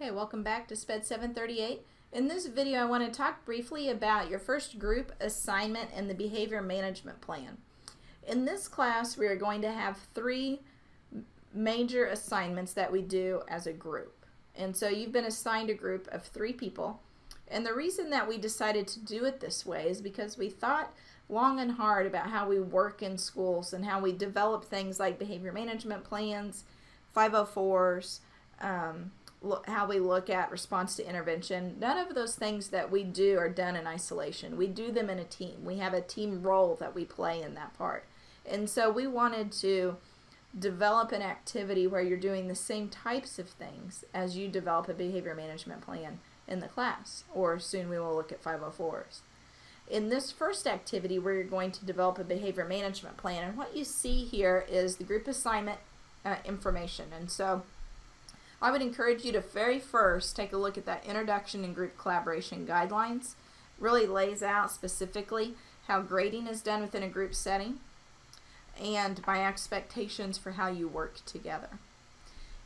Okay, welcome back to SPED 738. In this video, I want to talk briefly about your first group assignment and the behavior management plan. In this class, we are going to have three major assignments that we do as a group. And so you've been assigned a group of 3 people. And the reason that we decided to do it this way is because we thought long and hard about how we work in schools and how we develop things like behavior management plans, 504s, how we look at response to intervention. None of those things that we do are done in isolation. We do them in a team. We have a team role that we play in that part. And so we wanted to develop an activity where you're doing the same types of things as you develop a behavior management plan in the class, or soon we will look at 504s. In this first activity, we're going to develop a behavior management plan, and what you see here is the group assignment information. And so I would encourage you to very first take a look at that Introduction and Group Collaboration Guidelines. Really lays out specifically how grading is done within a group setting and my expectations for how you work together.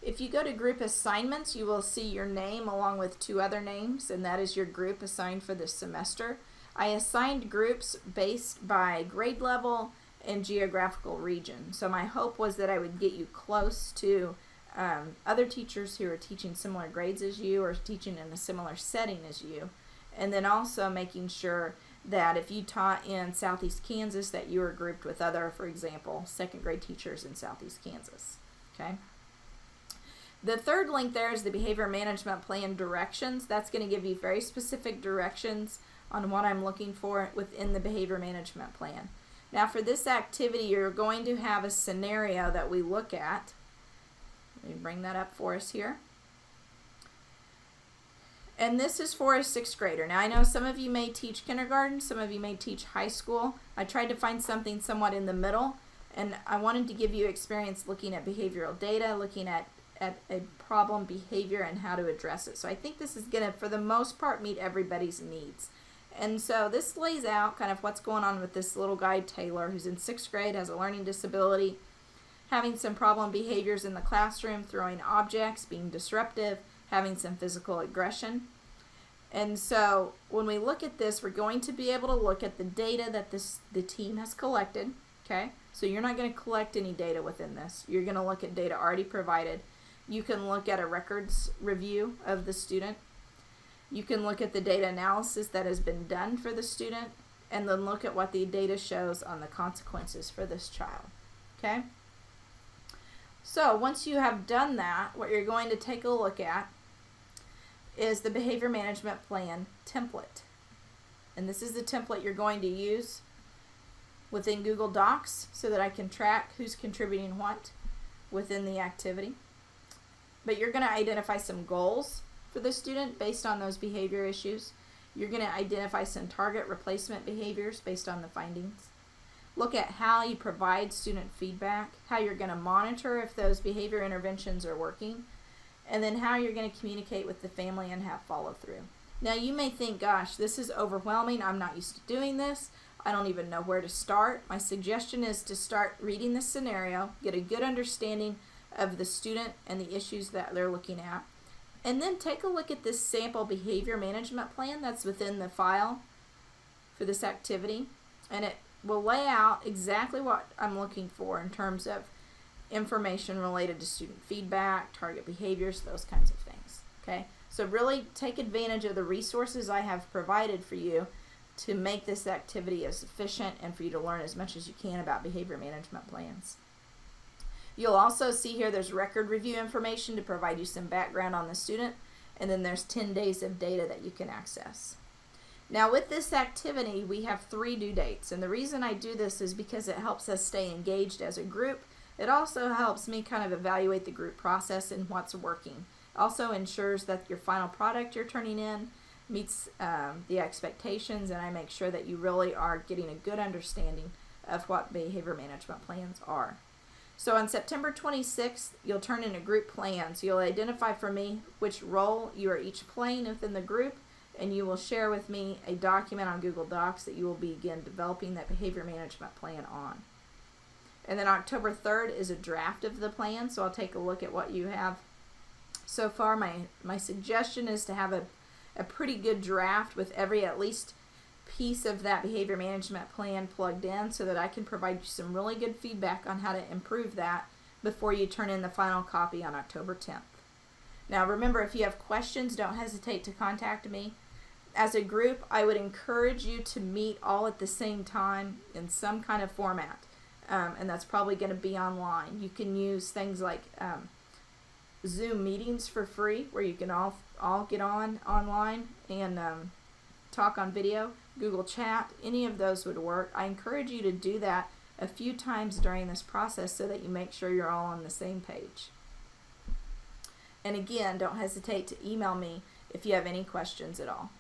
If you go to group assignments, you will see your name along with 2 other names, and that is your group assigned for this semester. I assigned groups based by grade level and geographical region. So my hope was that I would get you close to other teachers who are teaching similar grades as you or teaching in a similar setting as you, and then also making sure that if you taught in Southeast Kansas that you were grouped with other, for example, 2nd grade teachers in Southeast Kansas. Okay. The third link there is the behavior management plan directions. That's going to give you very specific directions on what I'm looking for within the behavior management plan. Now for this activity, you're going to have a scenario that we look at. Let me bring that up for us here. And this is for a 6th grader. Now I know some of you may teach kindergarten, some of you may teach high school. I tried to find something somewhat in the middle, and I wanted to give you experience looking at behavioral data, looking at a problem behavior and how to address it. So I think this is going to, for the most part, meet everybody's needs. And so this lays out kind of what's going on with this little guy, Taylor, who's in 6th grade, has a learning disability, having some problem behaviors in the classroom, throwing objects, being disruptive, having some physical aggression. And so when we look at this, we're going to be able to look at the data that the team has collected. Okay, so you're not going to collect any data within this. You're going to look at data already provided. You can look at a records review of the student. You can look at the data analysis that has been done for the student, and then look at what the data shows on the consequences for this child. Okay? So once you have done that, what you're going to take a look at is the behavior management plan template. And this is the template you're going to use within Google Docs so that I can track who's contributing what within the activity. But you're going to identify some goals for the student based on those behavior issues. You're going to identify some target replacement behaviors based on the findings. Look at how you provide student feedback, how you're going to monitor if those behavior interventions are working, and then how you're going to communicate with the family and have follow through. Now you may think, gosh, this is overwhelming. I'm not used to doing this. I don't even know where to start. My suggestion is to start reading the scenario, get a good understanding of the student and the issues that they're looking at, and then take a look at this sample behavior management plan that's within the file for this activity, and it will lay out exactly what I'm looking for in terms of information related to student feedback, target behaviors, those kinds of things. Okay, so really take advantage of the resources I have provided for you to make this activity as efficient and for you to learn as much as you can about behavior management plans. You'll also see here there's record review information to provide you some background on the student, and then there's 10 days of data that you can access. Now with this activity, we have 3 due dates, and the reason I do this is because it helps us stay engaged as a group. It also helps me kind of evaluate the group process and what's working. Also ensures that your final product you're turning in meets the expectations, and I make sure that you really are getting a good understanding of what behavior management plans are. So on September 26th, you'll turn in a group plan. So you'll identify for me which role you are each playing within the group, and you will share with me a document on Google Docs that you will begin developing that behavior management plan on. And then October 3rd is a draft of the plan, so I'll take a look at what you have so far. My suggestion is to have a pretty good draft with every at least piece of that behavior management plan plugged in, so that I can provide you some really good feedback on how to improve that before you turn in the final copy on October 10th. Now remember, if you have questions, don't hesitate to contact me. As a group, I would encourage you to meet all at the same time in some kind of format, and that's probably going to be online. You can use things like Zoom meetings for free, where you can all get online and talk on video. Google Chat, any of those would work. I encourage you to do that a few times during this process so that you make sure you're all on the same page. And again, don't hesitate to email me if you have any questions at all.